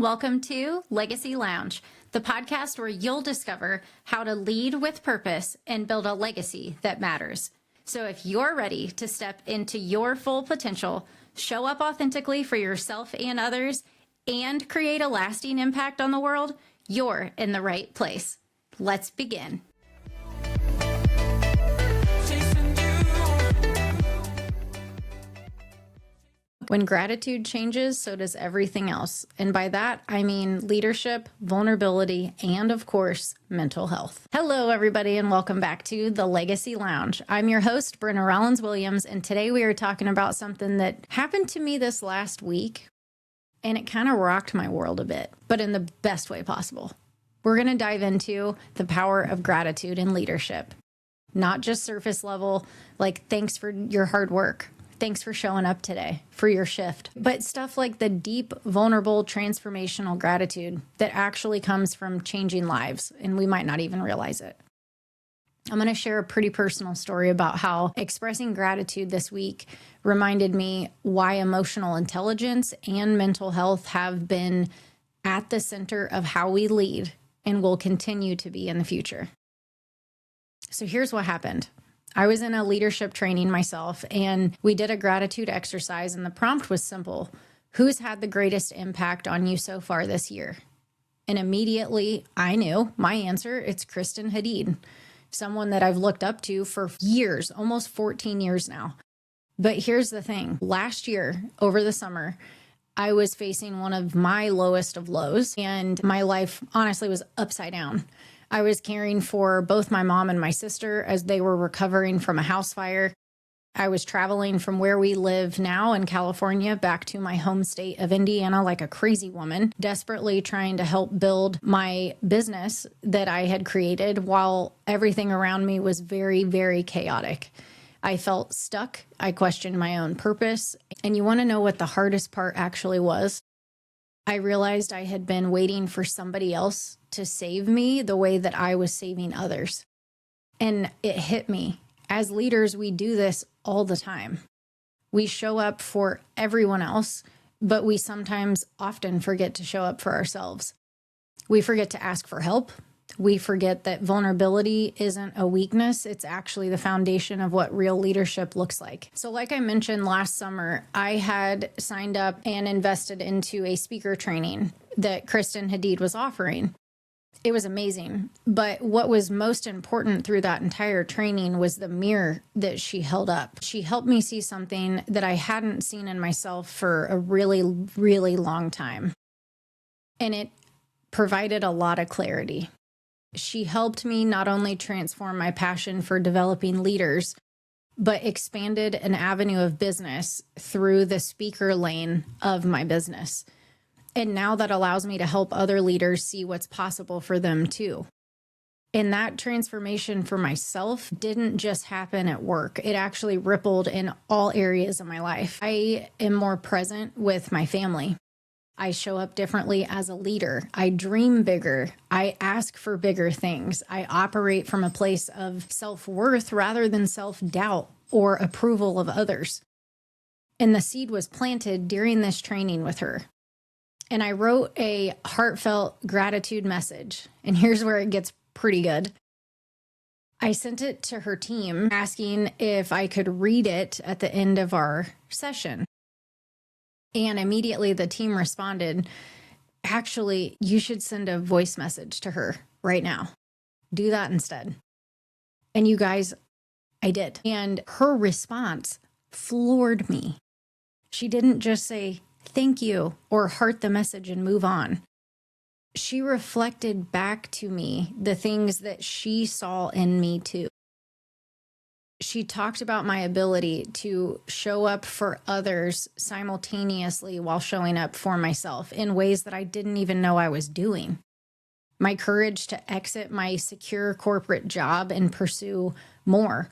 Welcome to Legacy Lounge, the podcast where you'll discover how to lead with purpose and build a legacy that matters. So if you're ready to step into your full potential, show up authentically for yourself and others, and create a lasting impact on the world, you're in the right place. Let's begin. When gratitude changes, so does everything else. And by that, I mean leadership, vulnerability, and of course, mental health. Hello, everybody, and welcome back to the Legacy Lounge. I'm your host, Brenna Rollins-Williams, and today we are talking about something that happened to me this last week, and it kind of rocked my world a bit, but in the best way possible. We're going to dive into the power of gratitude in leadership, not just surface level, like thanks for your hard work. Thanks for showing up today for your shift. But stuff like the deep, vulnerable, transformational gratitude that actually comes from changing lives, and we might not even realize it. I'm going to share a pretty personal story about how expressing gratitude this week reminded me why emotional intelligence and mental health have been at the center of how we lead and will continue to be in the future. So here's what happened. I was in a leadership training myself, and we did a gratitude exercise, and the prompt was simple. Who's had the greatest impact on you so far this year? And immediately I knew my answer. It's Kristen Hadid, someone that I've looked up to for years, almost 14 years now. But here's the thing. Last year, over the summer, I was facing one of my lowest of lows, and my life honestly was upside down. I was caring for both my mom and my sister as they were recovering from a house fire. I was traveling from where we live now in California back to my home state of Indiana like a crazy woman, desperately trying to help build my business that I had created while everything around me was very, very chaotic. I felt stuck. I questioned my own purpose. And you want to know what the hardest part actually was? I realized I had been waiting for somebody else to save me the way that I was saving others. And it hit me. As leaders, we do this all the time. We show up for everyone else, but we sometimes often forget to show up for ourselves. We forget to ask for help. We forget that vulnerability isn't a weakness. It's actually the foundation of what real leadership looks like. So like I mentioned last summer, I had signed up and invested into a speaker training that Kristen Hadid was offering. It was amazing. But what was most important through that entire training was the mirror that she held up. She helped me see something that I hadn't seen in myself for a really, really long time. And it provided a lot of clarity. She helped me not only transform my passion for developing leaders, but expanded an avenue of business through the speaker lane of my business. And now that allows me to help other leaders see what's possible for them too. And that transformation for myself didn't just happen at work. It actually rippled in all areas of my life. I am more present with my family. I show up differently as a leader. I dream bigger. I ask for bigger things. I operate from a place of self-worth rather than self-doubt or approval of others. And the seed was planted during this training with her. And I wrote a heartfelt gratitude message. And here's where it gets pretty good. I sent it to her team asking if I could read it at the end of our session. And immediately the team responded, actually, you should send a voice message to her right now. Do that instead. And you guys, I did. And her response floored me. She didn't just say, thank you, or heart the message and move on. She reflected back to me the things that she saw in me too. She talked about my ability to show up for others simultaneously while showing up for myself in ways that I didn't even know I was doing. My courage to exit my secure corporate job and pursue more,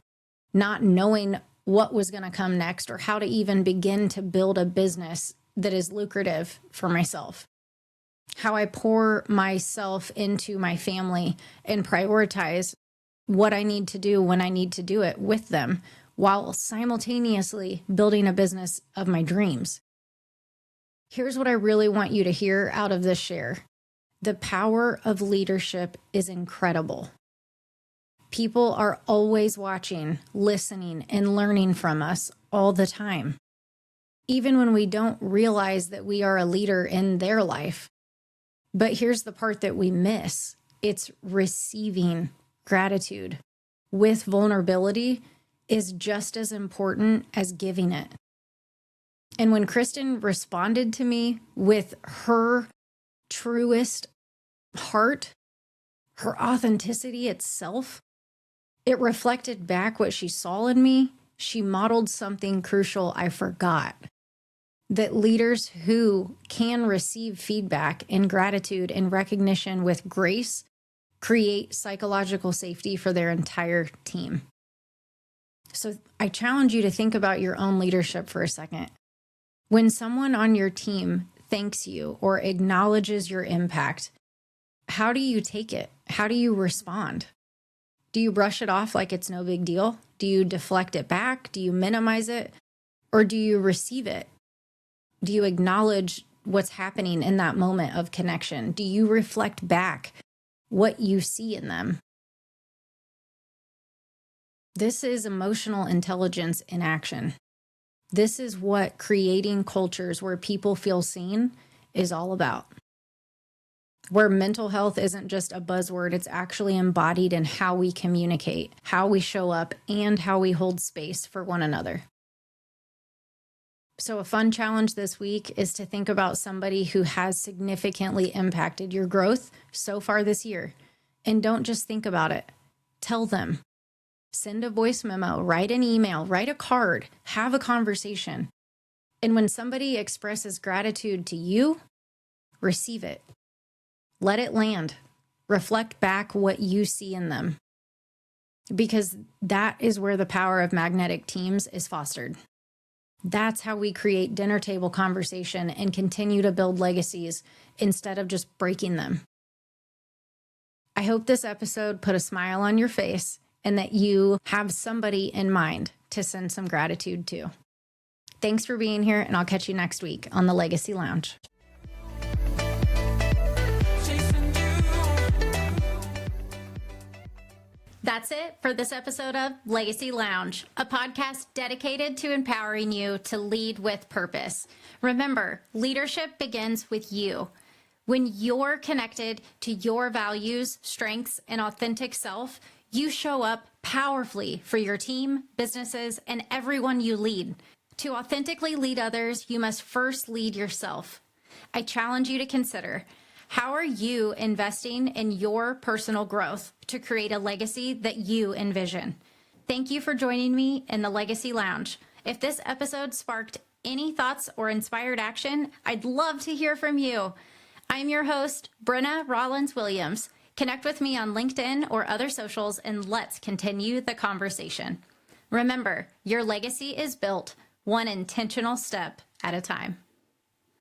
not knowing what was going to come next or how to even begin to build a business that is lucrative for myself. How I pour myself into my family and prioritize what I need to do when I need to do it with them while simultaneously building a business of my dreams. Here's what I really want you to hear out of this share. The power of leadership is incredible. People are always watching, listening, and learning from us all the time, even when we don't realize that we are a leader in their life. But here's the part that we miss. It's receiving gratitude with vulnerability is just as important as giving it. And when Kristen responded to me with her truest heart, her authenticity itself, it reflected back what she saw in me. She modeled something crucial I forgot. That leaders who can receive feedback and gratitude and recognition with grace create psychological safety for their entire team. So I challenge you to think about your own leadership for a second. When someone on your team thanks you or acknowledges your impact, how do you take it? How do you respond? Do you brush it off like it's no big deal? Do you deflect it back? Do you minimize it? Or do you receive it? Do you acknowledge what's happening in that moment of connection? Do you reflect back what you see in them? This is emotional intelligence in action. This is what creating cultures where people feel seen is all about. Where mental health isn't just a buzzword, it's actually embodied in how we communicate, how we show up, and how we hold space for one another. So a fun challenge this week is to think about somebody who has significantly impacted your growth so far this year. And don't just think about it. Tell them. Send a voice memo, write an email, write a card, have a conversation. And when somebody expresses gratitude to you, receive it. Let it land. Reflect back what you see in them. Because that is where the power of magnetic teams is fostered. That's how we create dinner table conversation and continue to build legacies instead of just breaking them. I hope this episode put a smile on your face and that you have somebody in mind to send some gratitude to. Thanks for being here, and I'll catch you next week on the Legacy Lounge. That's it for this episode of Legacy Lounge, a podcast dedicated to empowering you to lead with purpose. Remember, leadership begins with you. When you're connected to your values, strengths, and authentic self, you show up powerfully for your team, businesses, and everyone you lead. To authentically lead others, you must first lead yourself. I challenge you to consider, how are you investing in your personal growth to create a legacy that you envision? Thank you for joining me in the Legacy Lounge. If this episode sparked any thoughts or inspired action, I'd love to hear from you. I'm your host, Brenna Rollins-Williams. Connect with me on LinkedIn or other socials, and let's continue the conversation. Remember, your legacy is built one intentional step at a time.